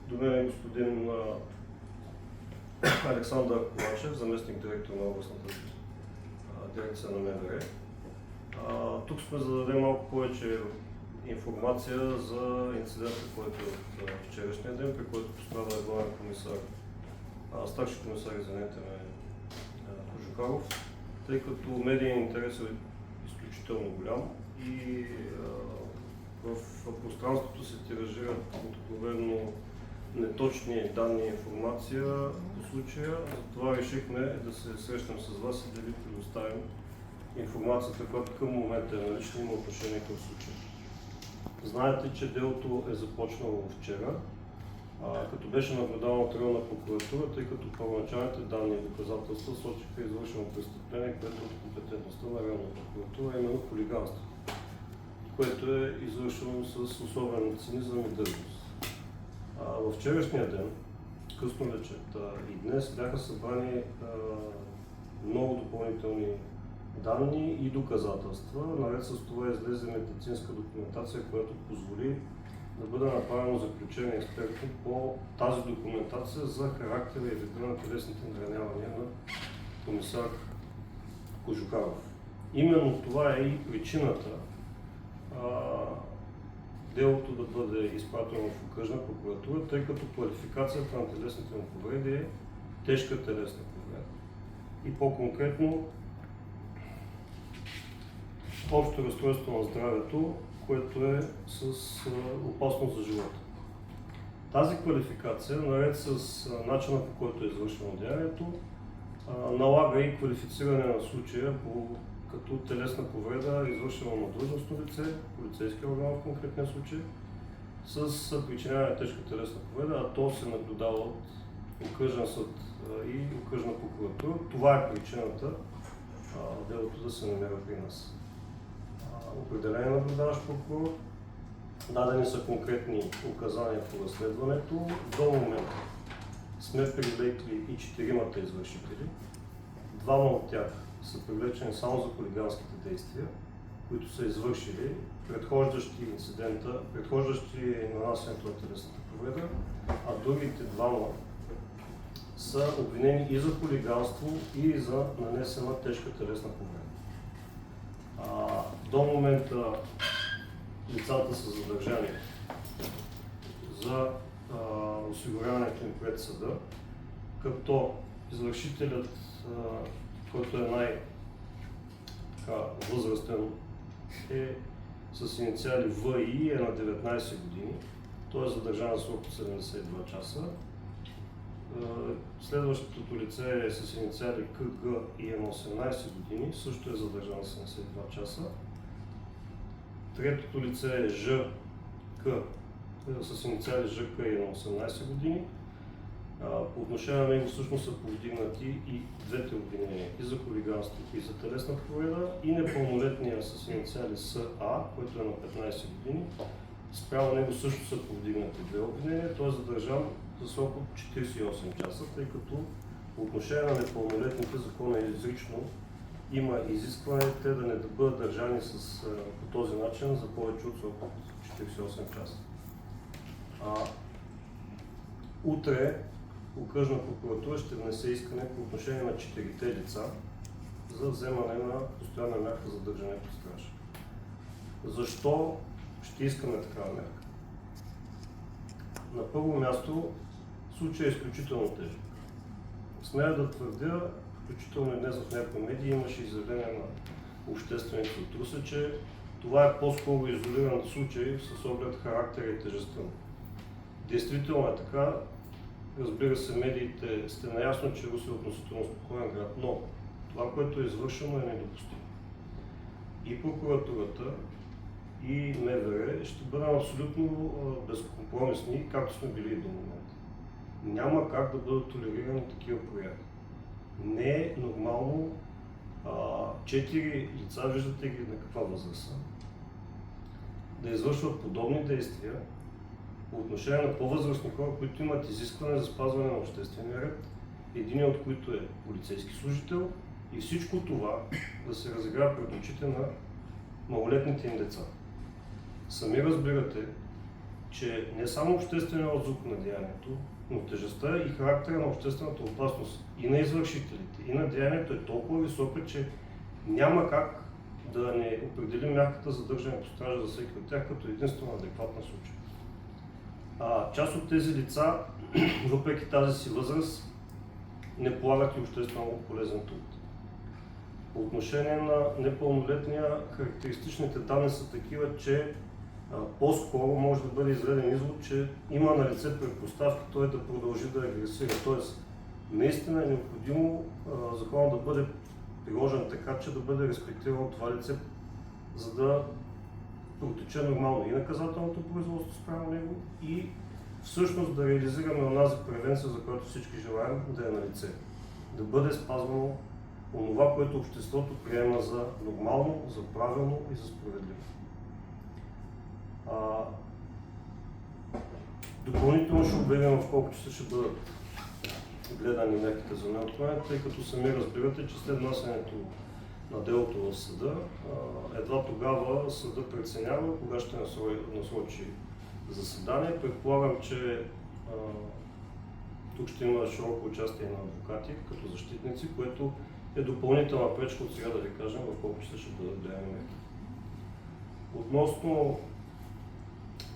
До мен е господин Александър Ковачев, заместник директор на областната дирекция на МВР. Тук сме за да дадем малко повече информация за инцидента, който е от вчерашния ден, при който пострада главен комисар, старши комисар, Кожухаров, тъй като медийният интерес е изключително голям и в пространството се тиражират откровено неточни данни и информация по случая. Затова решихме да се срещнем с вас и да ви предоставим информацията, която към момента е налична и има отношение към случая. Знаете, че делото е започнало вчера, като беше наблюдавано от районна прокуратура, тъй като първоначалните данни и доказателства сочиха извършено престъпление, което е от компетентността на районна прокуратура, именно хулиганство, което е извършено с особен цинизъм и дързост. Във вчерашния ден, късно вечерта и днес бяха събрани много допълнителни данни и доказателства. Наред с това излезе медицинска документация, която позволи да бъде направено заключение експертно по тази документация за характера и вида на телесните наранявания на комисар Кожухаров. Именно това е и причината делото да бъде изпратено в окръжна прокуратура, тъй като квалификацията на телесните му повреди е тежка телесна повреда. И по-конкретно общо разстройство на здравето, което е с опасност за живота. Тази квалификация, наред с начина, по който е извършено деянието, налага и квалифициране на случая като телесна повреда, извършена на длъжностно лице, полицейски орган в конкретния случай, с причиняване на тежка телесна повреда, а то се наблюдава от окръжен съд и окръжна прокуратура. Това е причината делото да се намира при нас. Определен е наблюдаващ прокурор, дадени са конкретни указания по разследването. До момента сме привлекли и 4 извършители. 2 от тях са привлечени само за хулиганските действия, които са извършили, предхождащи инцидента, предхождащи нанасянето на телесната повреда, а другите 2 са обвинени и за хулиганство, и за нанесена тежка телесна повреда. До момента лицата са задържани за осигуряването им пред съда, като извършителят, който е най-възрастен, е с инициали В и е на 19 години. Той е задържан за срок от 72 часа. Следващото лице е с инициали КГ и е на 18 години, също е задържан за 72 часа. Третото лице е ЖК с инициали ЖК и е на 18 години. По отношение на него всъщност са повдигнати и двете обвинения, и за хулиганство, и за телесна повреда, и непълнолетния с инициали СА, който е на 15 години. Спрямо него също са повдигнати 2 обвинения, той е задържан за срок от 48 часа, тъй като по отношение на непълнолетните закона изрично има изискване те да не бъдат държани по този начин за повече от срок от 48 часа. Утре окръжна прокуратура ще внесе искане по отношение на 4 лица за вземане на постоянна мярка за държане под стража. Защо ще искаме такава мярка? На първо място, случай е изключително тежък. Смея да твърдя, включително и днес в някои медии имаше изявление на обществените от Русе, че това е по-скоро изолиран случай с оглед характера и тежестта. Действително е така. Разбира се, медиите сте наясно, че Русе е относително спокоен град, но това, което е извършено, е недопустимо. И прокуратурата, и МВР ще бъдем абсолютно безкомпромисни, както сме били и до момента. Няма как да бъдат толерирани такива прояви. Не е нормално 4 лица, виждате ги на каква възраст са, да извършват подобни действия по отношение на по-възрастни хора, които имат изискване за спазване на обществения ред, един от които е полицейски служител, и всичко това да се разиграва пред очите на малолетните им деца. Сами разбирате, че не само общественият отзвук на деянието, но тежестта и характера на обществената опасност и на извършителите, и на деянието е толкова висока, че няма как да не определим мярката за държане под стража за всеки от тях като единствено адекватна случай. Част от тези лица, въпреки тази си възраст, не полагат и обществено полезен труд. По отношение на непълнолетния, характеристичните данни са такива, че по-скоро може да бъде изведен извод, че има на лице предпоставки той да продължи да агресира. Тоест, наистина е необходимо законът да бъде приложен така, че да бъде респектирано това лице, за да протече нормално и наказателното производство спрямо него и всъщност да реализираме онази превенция, за която всички желаем да е на лице. Да бъде спазвано онова, което обществото приема за нормално, за правилно и за справедливо. Допълнително ще обявим в колко часа ще бъдат гледани мерките за неотклонение, тъй като сами разбирате, че след внасянето на делото в съда, едва тогава съда преценява кога ще насрочи заседание. Предполагам, че тук ще има широко участие на адвокати като защитници, което е допълнителна пречка от сега да ви кажем в колко часа ще бъдат гледани мерки. Относно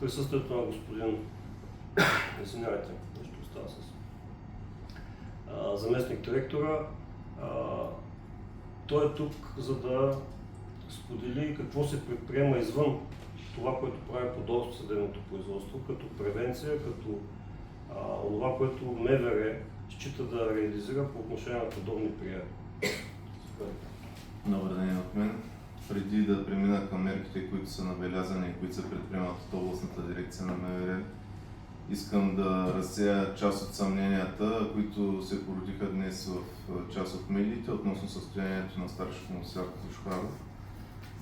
присъствието на господин, извинявайте, нещо остава с заместник директора, той е тук, за да сподели какво се предприема извън това, което прави по досъдебното производство, като превенция, като това, което МВР счита да реализира по отношение на подобни приеми. Добър ден от мен. Преди да премина към мерките, които са набелязани и които се предприемат от областната дирекция на МВР, искам да разсея част от съмненията, които се породиха днес в част от медиите относно състоянието на старши комисар Кожухаров.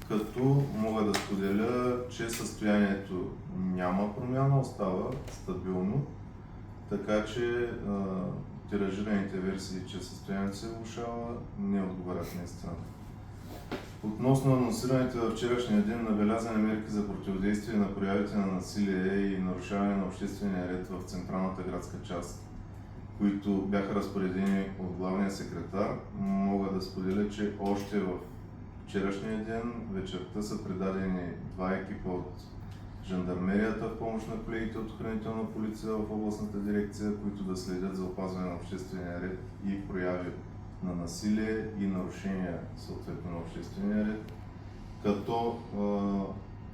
Като мога да споделя, че състоянието няма промяна, остава стабилно, така че тиражираните версии, че състоянието се влошава, не отговарят на истината. Относно анонсираните във вчерашния ден набелязани мерки за противодействие на проявите на насилие и нарушаване на обществения ред в централната градска част, които бяха разпоредени от главния секретар, мога да споделя, че още в вчерашния ден вечерта са предадени 2 екипа от жандармерията в помощ на колегите от охранителна полиция в областната дирекция, които да следят за опазване на обществения ред и прояви на насилие и нарушения съответно на обществения ред, като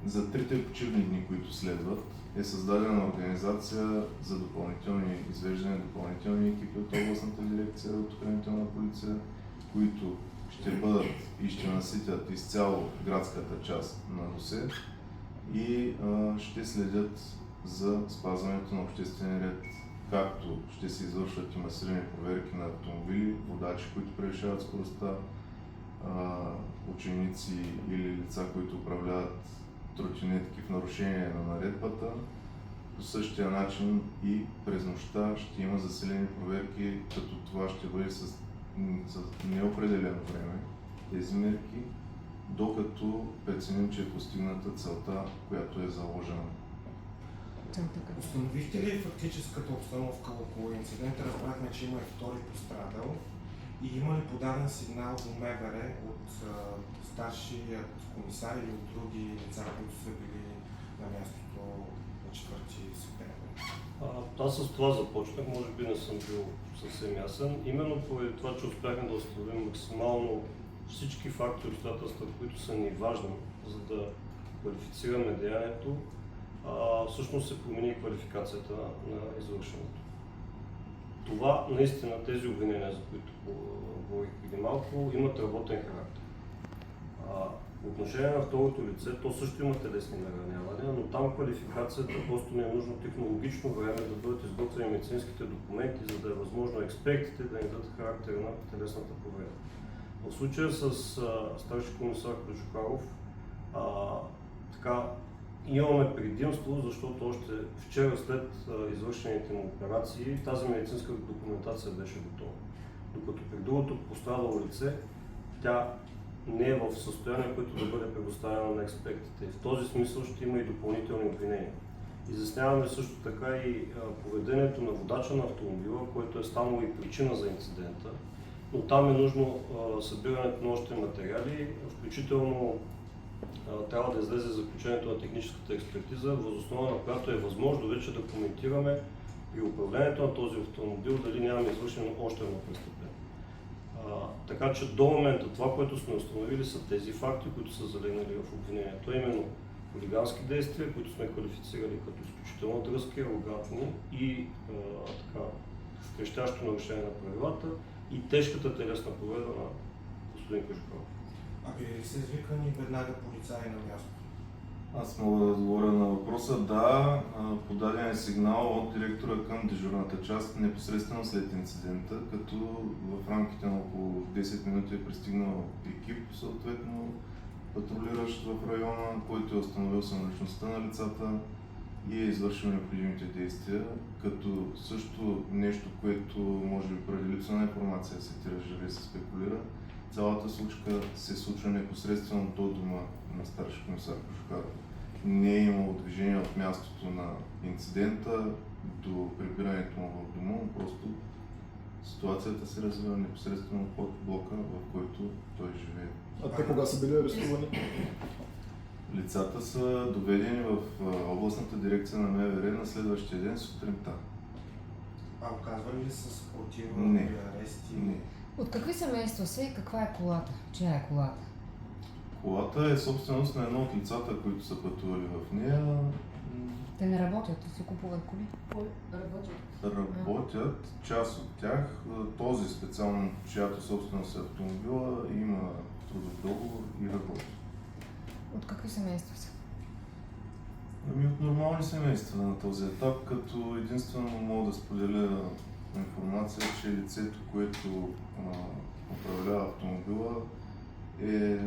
за 3 почивни дни, които следват, е създадена организация за извеждане допълнителни екипи от областната дирекция от охранителна полиция, които ще бъдат и ще наситят изцяло градската част на Русе и ще следят за спазването на обществения ред, както ще се извършват и масирани проверки на автомобили, водачи, които превишават скоростта, ученици или лица, които управляват тротинетки в нарушение на наредбата. По същия начин и през нощта ще има засилени проверки, като това ще бъде с неопределено време тези мерки, докато преценим, че е постигната целта, която е заложена. Установихте ли фактическата обстановка около инцидента? Разбрахме, че има и втори пострадал. И има ли подаден сигнал до МВР от старшият комисар или от други лица, които са били на мястото на 4 септември? Аз с това започнах, може би не съм бил съвсем ясен. Именно поради това, че успяхме да установим максимално всички факти и обстоятелства, които са ни важни, за да квалифицираме деянието, всъщност се промени квалификацията на извършеното. Това наистина, тези обвинения, за които говорих преди малко, имат работен характер. По отношение на второто лице, то също има телесни наранявания, но там квалификацията просто не е нужно технологично време да бъдат изготвени медицинските документи, за да е възможно експертите да ни дадат характера на телесната повреда. В случая с старши комисар Кожухаров, имаме предимство, защото още вчера след извършените му операции тази медицинска документация беше готова. Докато при другото пострадало лице, тя не е в състояние, което да бъде предоставена на експертите. В този смисъл ще има и допълнителни обвинения. Изясняваме също така и поведението на водача на автомобила, което е станало и причина за инцидента, но там е нужно събирането на още материали, включително трябва да излезе заключението на техническата експертиза, въз основа на която е възможно вече да коментираме при управлението на този автомобил дали нямаме извършено още едно престъпление. Така че до момента това, което сме установили, са тези факти, които са залегнали в обвинението, именно хулигански действия, които сме квалифицирали като изключително дръзки, арогантни и крещящо нарушение на правилата и тежката телесна повреда на господин Кожухаров. А били ли са извикани веднага полицаи на място? Аз мога да отговоря на въпроса. Да, подаден е сигнал от директора към дежурната част непосредствено след инцидента, като в рамките на около 10 минути е пристигнал екип, съответно патрулиращ в района, който е установил самоличността на лицата и е извършил необходимите действия, като също нещо, което може би преди липса на информация се тиражира и се спекулира. Цялата случка се случва непосредствено до дома на старши комисар Кожухаров. Не е имало движение от мястото на инцидента до прибирането му в дома, просто ситуацията се развива непосредствено под блока, в който той живее. А те кога са били арестувани? Лицата са доведени в областната дирекция на МВР на следващия ден сутринта. А оказвали ли са съпротива Не. при арести? Не. От какви семейства са и каква е колата? Чия е колата? Колата е собственост на едно от лицата, които са пътували в нея. Те не работят, те си купуват коли. Работят, част от тях. Този специално, чиято собственост е автомобила, има трудов договор и работи. От какви семейства са? Ами от нормални семейства на този етап, като единствено мога да споделя информация, че лицето, което управлява автомобила, е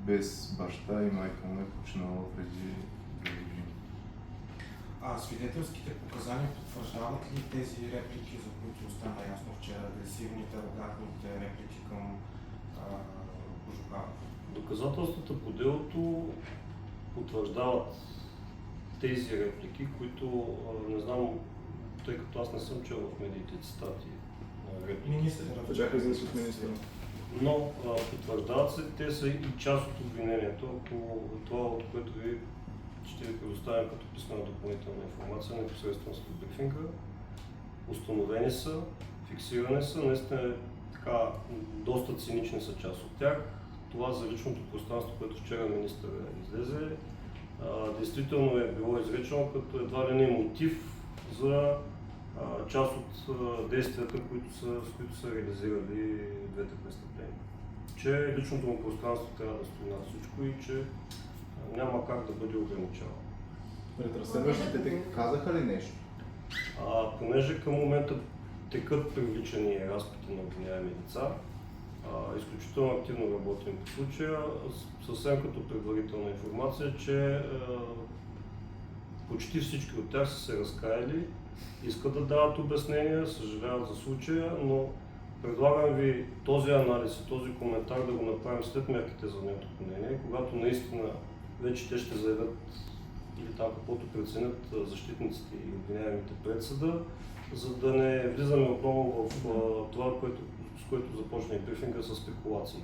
без баща и майка му е починала преди 2 години. А свидетелските показания потвърждават ли тези реплики, за които стана ясно вчера, агресивните, арогантните реплики към Кожухаров? Доказателствата по делото потвърждават тези реплики, които не знам, тъй като аз не съм чел в медиите цитати на реплики. Министърът Бяха излезли от министъра. Но потвърждават се, те са и част от обвинението, ако това, от което ви ще ви предоставям като писмена допълнителна информация непосредствено след брифинга. Установени са, фиксирани са, наистина така доста цинични са част от тях. Това за личното пространство, което вчера министърът излезе, действително е било изречено като едва ли не мотив за част от действията, с които са реализирали двете престъпления. Че личното му пространство трябва да стои над всичко и че няма как да бъде ограничавано. Пред разследващите те казаха ли нещо? Понеже към момента текат привличани и разпити на обвиняеми лица, изключително активно работим по случая, съвсем като предварителна информация, че почти всички от тях са се разкаяли, искат да дават обяснения, съжаляват за случая, но предлагам ви този анализ и този коментар да го направим след мерките за неотклонение, когато наистина вече те ще заявят или там каквото преценят защитниците и обвиняемите пред съда, за да не влизаме отново в това, с което започна и брифинга, с спекулации.